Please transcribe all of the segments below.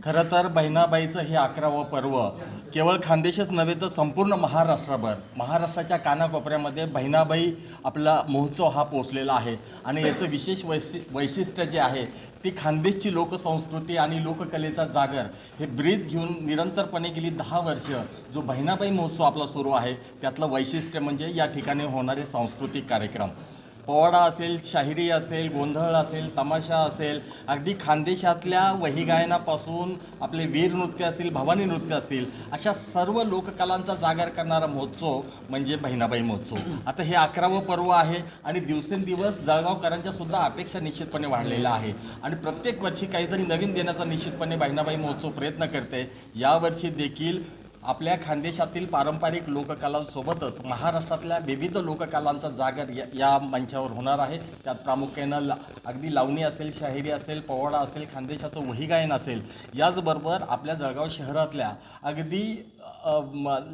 खरं तर बहिणाबाईचं हे 11वं पर्व केवळ खानदेशच नव्हे तर संपूर्ण महाराष्ट्राच्या कानाकोपऱ्यामध्ये बहिणाबाई आपला महोत्सव हा पोचलेला आहे. आणि याचं विशेष वैशिष्ट्य जे आहे ती खानदेशची लोकसंस्कृती आणि लोककलेचा जागर हे ब्रीद घेऊन निरंतरपणे गेली 10 वर्ष जो बहिणाबाई महोत्सव आपला सुरू आहे त्यातलं वैशिष्ट्य म्हणजे या ठिकाणी होणारे सांस्कृतिक कार्यक्रम. पोवाडा असेल, शाहिरी असेल, गोंधळ असेल, तमाशा असेल, अगदी खानदेशातल्या वही गायनापासून आपले वीर नृत्य असतील, भवानी नृत्य असतील, अशा सर्व लोककलांचा जागर करणारा महोत्सव म्हणजे बहिणाबाई महोत्सव. आता हे 11वं पर्व आहे आणि दिवसेंदिवस जळगावकरांच्या सुद्धा अपेक्षा निश्चितपणे वाढलेल्या आहे आणि प्रत्येक वर्षी काहीतरी नवीन देण्याचा निश्चितपणे बहिणाबाई महोत्सव प्रयत्न करते. यावर्षी देखील आपल्या खानदेशातील पारंपरिक लोककलांसोबतच महाराष्ट्रातल्या विविध लोककलांचा जागर या मंचावर होणार आहे. त्यात प्रामुख्यानं अगदी लावणी असेल, शाहिरी असेल, पोवाडा असेल, खानदेशाचं वहीगायन असेल, याचबरोबर आपल्या जळगाव शहरातल्या अगदी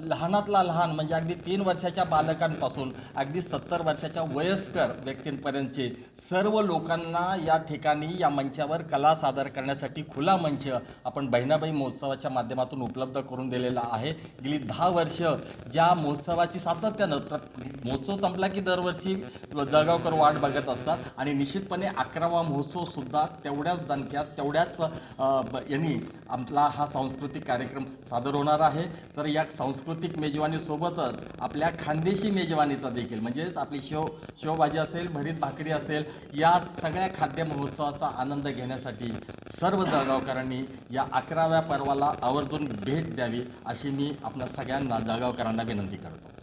लहानातला लहान म्हणजे अगदी 3 वर्षाच्या बालकांपासून अगदी 70 वर्षाच्या वयस्कर व्यक्तींपर्यंतचे सर्व लोकांना या ठिकाणी या मंचावर कला सादर करण्यासाठी खुला मंच आपण बहिणाबाई महोत्सवाच्या माध्यमातून उपलब्ध करून दिलेला आहे. गेली 10 वर्ष ज्या महोत्सवाची सातत्यानं महोत्सव संपला की दरवर्षी जळगावकर वाट बघत असतात आणि निश्चितपणे 11वा महोत्सवसुद्धा तेवढ्याच दणक्यात तेवढ्याच यांनी आपला हा सांस्कृतिक कार्यक्रम सादर होणार आहे. तर या सांस्कृतिक मेजवानीसोबतच आपल्या खानदेशी मेजवानीचा देखील म्हणजेच आपली शेवभाजी असेल, भरीत भाकरी असेल, या सगळ्या खाद्य महोत्सवाचा आनंद घेण्यासाठी सर्व जळगावकरांनी या 11व्या पर्वाला आवर्जून भेट द्यावी अशी मी आपल्या सगळ्यांना जळगावकरांना विनंती करतो.